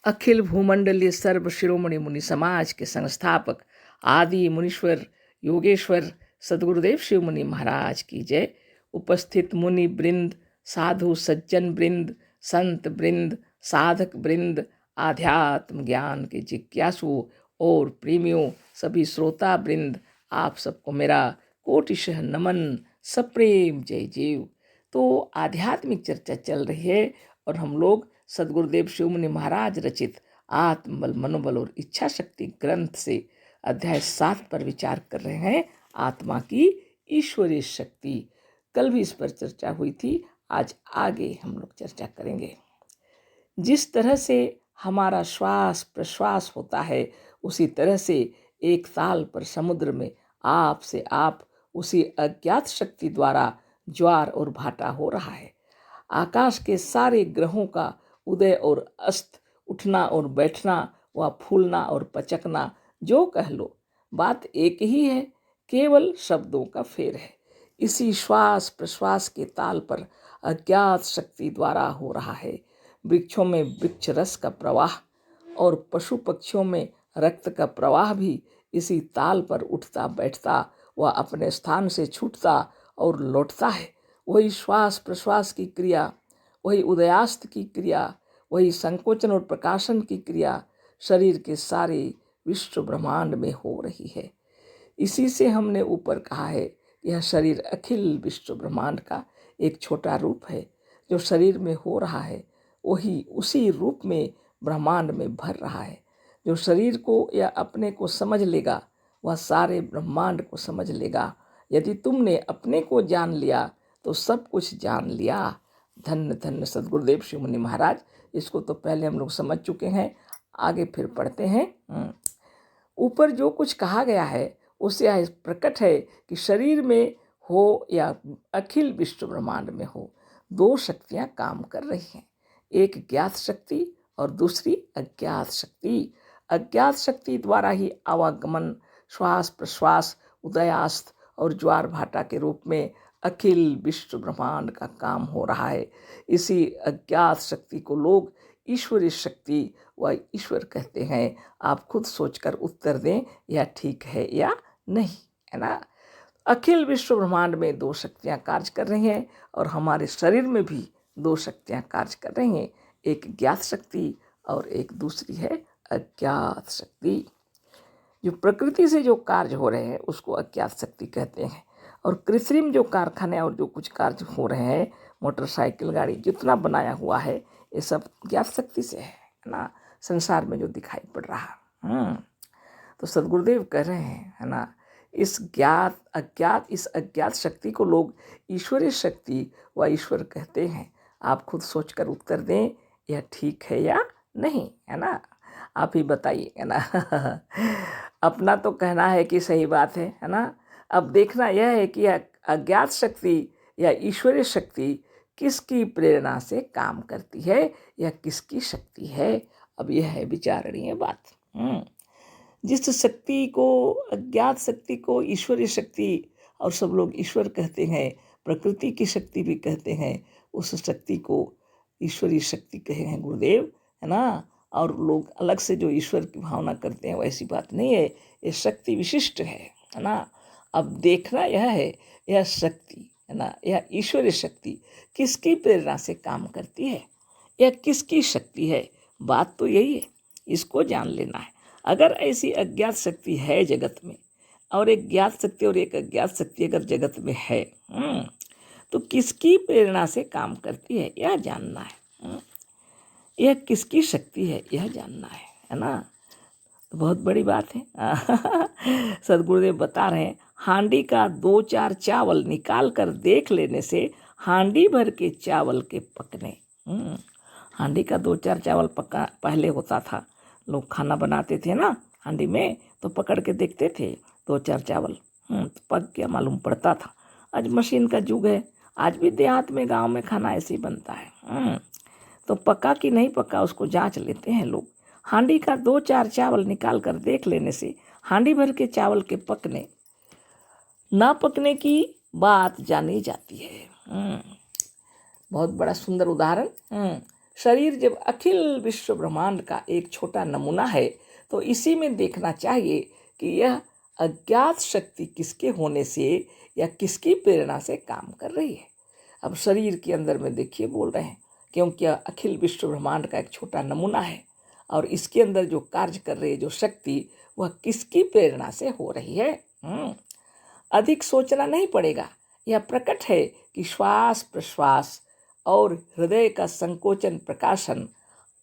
अखिल भूमंडलीय सर्व शिरोमणि मुनि समाज के संस्थापक आदि मुनीश्वर योगेश्वर सदगुरुदेव शिव मुनि महाराज की जय। उपस्थित मुनि वृंद, साधु सज्जन वृंद, संत वृंद, साधक वृंद, आध्यात्म ज्ञान के जिज्ञासु और प्रेमियों, सभी श्रोता वृंद, आप सबको मेरा कोटिशः नमन, सप्रेम जय जीव। तो आध्यात्मिक चर्चा चल रही है और हम लोग सदगुरुदेव शिव मुनि महाराज रचित आत्मबल, मनोबल और इच्छा शक्ति ग्रंथ से अध्याय 7 पर विचार कर रहे हैं, आत्मा की ईश्वरीय शक्ति। कल भी इस पर चर्चा हुई थी, आज आगे हम लोग चर्चा करेंगे। जिस तरह से हमारा श्वास प्रश्वास होता है, उसी तरह से एक ताल पर समुद्र में आप से आप उसी अज्ञात शक्ति द्वारा ज्वार और भाटा हो रहा है। आकाश के सारे ग्रहों का उदय और अस्त, उठना और बैठना, व फूलना और पचकना, जो कह लो बात एक ही है, केवल शब्दों का फेर है। इसी श्वास प्रश्वास के ताल पर अज्ञात शक्ति द्वारा हो रहा है। वृक्षों में वृक्ष रस का प्रवाह और पशु पक्षियों में रक्त का प्रवाह भी इसी ताल पर उठता बैठता व अपने स्थान से छूटता और लौटता है। वही श्वास प्रश्वास की क्रिया, वही उदयास्त की क्रिया, वही संकोचन और प्रकाशन की क्रिया शरीर के सारे विश्व ब्रह्मांड में हो रही है। इसी से हमने ऊपर कहा है, यह शरीर अखिल विश्व ब्रह्मांड का एक छोटा रूप है। जो शरीर में हो रहा है वही उसी रूप में ब्रह्मांड में भर रहा है। जो शरीर को या अपने को समझ लेगा वह सारे ब्रह्मांड को समझ लेगा। यदि तुमने अपने को जान लिया तो सब कुछ जान लिया। धन्य धन्य सदगुरुदेव शिव मुनि महाराज। इसको तो पहले हम लोग समझ चुके हैं, आगे फिर पढ़ते हैं। ऊपर जो कुछ कहा गया है उससे यह प्रकट है कि शरीर में हो या अखिल विश्व ब्रह्मांड में हो, दो शक्तियां काम कर रही हैं, एक ज्ञात शक्ति और दूसरी अज्ञात शक्ति। अज्ञात शक्ति द्वारा ही आवागमन, श्वास प्रश्वास, उदयास्त और ज्वार भाटा के रूप में अखिल विश्व ब्रह्मांड का काम हो रहा है। इसी अज्ञात शक्ति को लोग ईश्वरीय शक्ति व ईश्वर कहते हैं। आप खुद सोचकर उत्तर दें, यह ठीक है या नहीं, है ना। अखिल विश्व ब्रह्मांड में दो शक्तियां कार्य कर रही हैं और हमारे शरीर में भी दो शक्तियां कार्य कर रही हैं, एक ज्ञात शक्ति और एक दूसरी है अज्ञात शक्ति। जो प्रकृति से जो कार्य हो रहे हैं उसको अज्ञात शक्ति कहते हैं, और कृत्रिम जो कारखाने और जो कुछ कार्य हो रहे हैं, मोटरसाइकिल गाड़ी जितना बनाया हुआ है, ये सब ज्ञात शक्ति से है ना, संसार में जो दिखाई पड़ रहा। तो सदगुरुदेव कह रहे हैं, है ना, इस अज्ञात शक्ति को लोग ईश्वरीय शक्ति व ईश्वर कहते हैं। आप खुद सोचकर उत्तर दें, यह ठीक है या नहीं, है ना। आप ही बताइए, है ना। अपना तो कहना है कि सही बात है ना। अब देखना यह है कि अज्ञात शक्ति या ईश्वरीय शक्ति किसकी प्रेरणा से काम करती है या किसकी शक्ति है। अब यह है विचारणीय बात। जिस शक्ति को, अज्ञात शक्ति को ईश्वरीय शक्ति और सब लोग ईश्वर कहते हैं, प्रकृति की शक्ति भी कहते हैं, उस शक्ति को ईश्वरीय शक्ति कहे हैं गुरुदेव, है ना। और लोग अलग से जो ईश्वर की भावना करते हैं वैसी बात नहीं है, ये शक्ति विशिष्ट है ना। अब देखना यह है, यह शक्ति, है ना, यह ईश्वरीय शक्ति किसकी प्रेरणा से काम करती है, यह किसकी शक्ति है। बात तो यही है, इसको जान लेना है। अगर ऐसी अज्ञात शक्ति है जगत में, और एक ज्ञात शक्ति और एक अज्ञात शक्ति अगर जगत में है, तो किसकी प्रेरणा से काम करती है यह जानना है। यह किसकी शक्ति है यह जानना है ना। तो बहुत बड़ी बात है। सदगुरुदेव बता रहे हैं, हांडी का 2-4 चावल निकाल कर देख लेने से हांडी भर के चावल के पकने। हांडी का 2-4 चावल पका पहले होता था, लोग खाना बनाते थे ना हांडी में, तो पकड़ के देखते थे 2-4 चावल, तो पक गया मालूम पड़ता था। आज मशीन का युग है, आज भी देहात में गांव में खाना ऐसे ही बनता है। तो पका कि नहीं पका उसको जांच लेते हैं लोग। हांडी का 2-4 चावल निकाल कर देख लेने से हांडी भर के चावल के पकने ना पकने की बात जानी जाती है। बहुत बड़ा सुंदर उदाहरण शरीर जब अखिल विश्व ब्रह्मांड का एक छोटा नमूना है तो इसी में देखना चाहिए कि यह अज्ञात शक्ति किसके होने से या किसकी प्रेरणा से काम कर रही है। अब शरीर के अंदर में देखिए बोल रहे हैं, क्योंकि यह अखिल विश्व ब्रह्मांड का एक छोटा नमूना है और इसके अंदर जो कार्य कर रही है जो शक्ति, वह किसकी प्रेरणा से हो रही है। अधिक सोचना नहीं पड़ेगा। यह प्रकट है कि श्वास प्रश्वास और हृदय का संकोचन प्रकाशन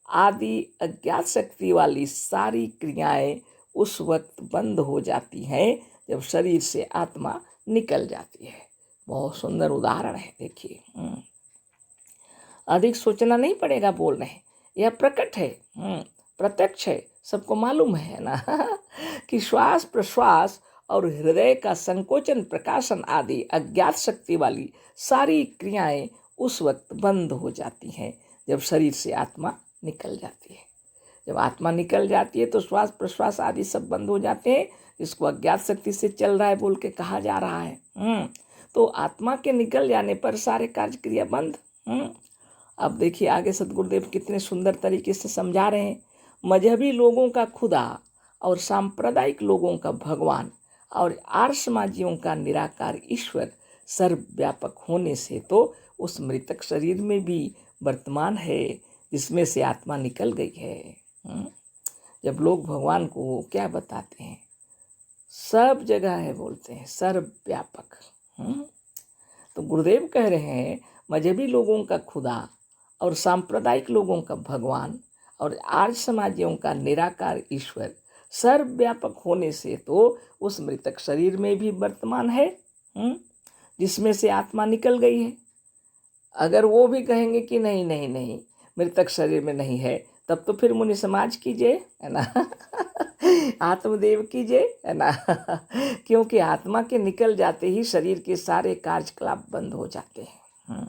आदि अज्ञात शक्ति वाली सारी क्रियाएं उस वक्त बंद हो जाती हैं जब शरीर से आत्मा निकल जाती है। बहुत सुंदर उदाहरण है, देखिए। अधिक सोचना नहीं पड़ेगा बोल रहे हैं। यह प्रकट है, प्रत्यक्ष है, सबको मालूम है ना कि श्वास प्रश्वास और हृदय का संकोचन प्रकाशन आदि अज्ञात शक्ति वाली सारी क्रियाएं उस वक्त बंद हो जाती हैं जब शरीर से आत्मा निकल जाती है। जब आत्मा निकल जाती है तो श्वास प्रश्वास आदि सब बंद हो जाते हैं, जिसको अज्ञात शक्ति से चल रहा है बोल के कहा जा रहा है। तो आत्मा के निकल जाने पर सारे कार्य क्रिया बंद। अब देखिए आगे सदगुरुदेव कितने सुंदर तरीके से समझा रहे हैं। मजहबी लोगों का खुदा और सांप्रदायिक लोगों का भगवान और आर्य समाजियों का निराकार ईश्वर सर्वव्यापक होने से तो उस मृतक शरीर में भी वर्तमान है जिसमें से आत्मा निकल गई है। जब लोग भगवान को क्या बताते हैं, सब जगह है बोलते हैं, सर्वव्यापक। तो गुरुदेव कह रहे हैं मजहबी लोगों का खुदा और सांप्रदायिक लोगों का भगवान और आर्य समाजियों का निराकार ईश्वर सर्वव्यापक होने से तो उस मृतक शरीर में भी वर्तमान है जिसमें से आत्मा निकल गई है। अगर वो भी कहेंगे कि नहीं नहीं नहीं मृतक शरीर में नहीं है, तब तो फिर मुनि समाज कीजिए, है ना आत्मदेव कीजिए, है ना क्योंकि आत्मा के निकल जाते ही शरीर के सारे कार्यकलाप बंद हो जाते हैं।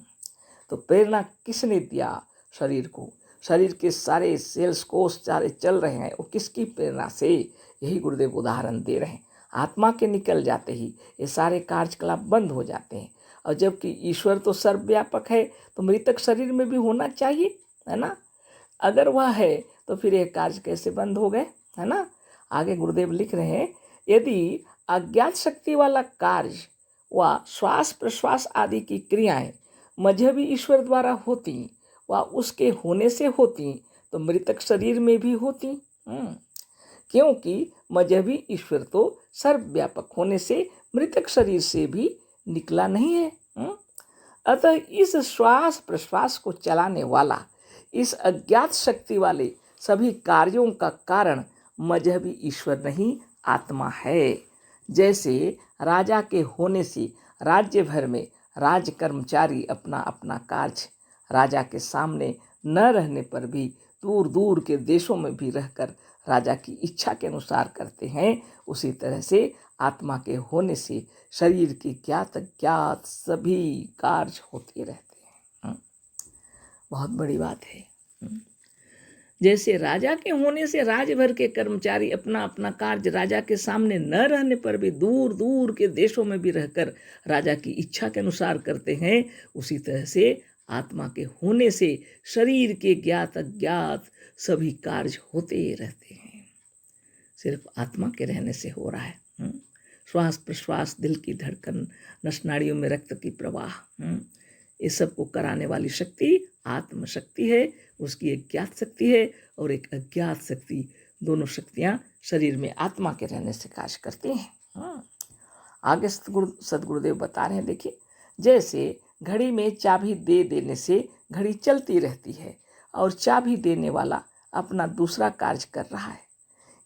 तो प्रेरणा किसने दिया शरीर को? शरीर के सारे सेल्स कोष सारे चल रहे हैं, वो किसकी प्रेरणा से? यही गुरुदेव उदाहरण दे रहे हैं। आत्मा के निकल जाते ही ये सारे कार्यकलाप बंद हो जाते हैं। और जबकि ईश्वर तो सर्वव्यापक है, तो मृतक शरीर में भी होना चाहिए, है ना। अगर वह है तो फिर ये कार्य कैसे बंद हो गए, है ना। आगे गुरुदेव लिख रहे हैं, यदि अज्ञात शक्ति वाला कार्य व श्वास प्रश्वास आदि की क्रियाएं मजहबी ईश्वर द्वारा होती व उसके होने से होती तो मृतक शरीर में भी होती। क्योंकि मजहबी ईश्वर तो सर्वव्यापक होने से मृतक शरीर से भी निकला नहीं है। अतः इस श्वास प्रश्वास को चलाने वाला इस अज्ञात शक्ति वाले सभी कार्यों का कारण मजहबी ईश्वर नहीं आत्मा है। जैसे राजा के होने से राज्य भर में राज कर्मचारी अपना अपना कार्य राजा के सामने न रहने पर भी दूर दूर के देशों में भी रहकर राजा की इच्छा के अनुसार करते हैं, उसी तरह से आत्मा के होने से शरीर के ज्ञात अज्ञात सभी कार्य होते रहते हैं। बहुत बड़ी बात है। जैसे राजा के होने से राज्य भर के कर्मचारी अपना अपना कार्य राजा के सामने न रहने पर भी दूर दूर के देशों में भी रहकर राजा की इच्छा के अनुसार करते हैं, उसी तरह से आत्मा के होने से शरीर के ज्ञात अज्ञात सभी कार्य होते रहते हैं। सिर्फ आत्मा के रहने से हो रहा है। श्वास प्रश्वास, दिल की धड़कन, नस नाड़ियों में रक्त की प्रवाह, ये सब को कराने वाली शक्ति आत्म शक्ति है। उसकी एक ज्ञात शक्ति है और एक अज्ञात शक्ति, दोनों शक्तियां शरीर में आत्मा के रहने से कार्य करती हैं। आगे सदगुरुदेव बता रहे हैं, देखिए, जैसे घड़ी में चाबी दे देने से घड़ी चलती रहती है और चाबी देने वाला अपना दूसरा कार्य कर रहा है,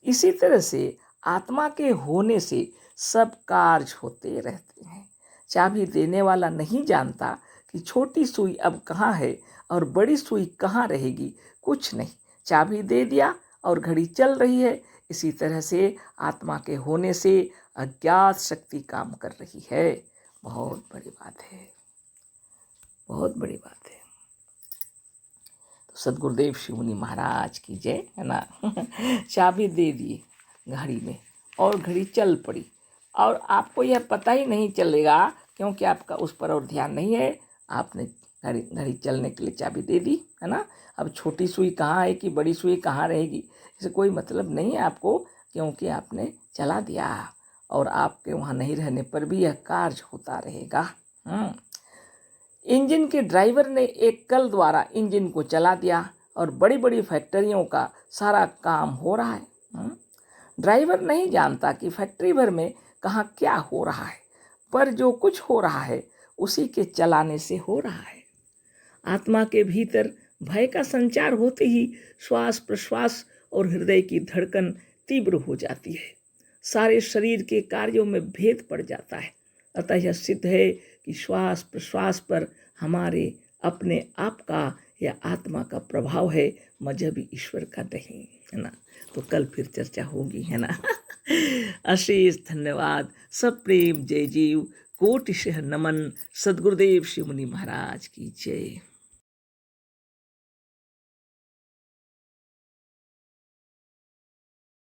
इसी तरह से आत्मा के होने से सब कार्य होते रहते हैं। चाबी देने वाला नहीं जानता कि छोटी सुई अब कहाँ है और बड़ी सुई कहाँ रहेगी, कुछ नहीं, चाबी दे दिया और घड़ी चल रही है। इसी तरह से आत्मा के होने से अज्ञात शक्ति काम कर रही है। बहुत बड़ी बात है, बहुत बड़ी बात है। तो सदगुरुदेव शिव मुनि महाराज की जय, है ना चाबी दे दी घड़ी में और घड़ी चल पड़ी और आपको यह पता ही नहीं चलेगा, क्योंकि आपका उस पर और ध्यान नहीं है। आपने घड़ी घड़ी चलने के लिए चाबी दे दी, है ना। अब छोटी सुई कहाँ है कि बड़ी सुई कहाँ रहेगी, इसे कोई मतलब नहीं है आपको, क्योंकि आपने चला दिया और आपके वहाँ नहीं रहने पर भी यह कार्य होता रहेगा। इंजन के ड्राइवर ने एक कल द्वारा इंजन को चला दिया और बड़ी बड़ी फैक्ट्रियों का सारा काम हो रहा है। ड्राइवर नहीं जानता कि फैक्ट्री भर में कहाँ क्या हो रहा है, पर जो कुछ हो रहा है उसी के चलाने से हो रहा है। आत्मा के भीतर भय का संचार होते ही श्वास प्रश्वास और हृदय की धड़कन तीव्र हो जाती है, सारे शरीर के कार्यों में भेद पड़ जाता है। अतः यह सिद्ध है कि श्वास प्रश्वास पर हमारे अपने आप का या आत्मा का प्रभाव है, मजहबी ईश्वर का नहीं, है ना। तो कल फिर चर्चा होगी, है ना। अशेष धन्यवाद, सब प्रेम, जय जीव, कोटिशः नमन। सद्गुरुदेव शिव मुनि महाराज की जय।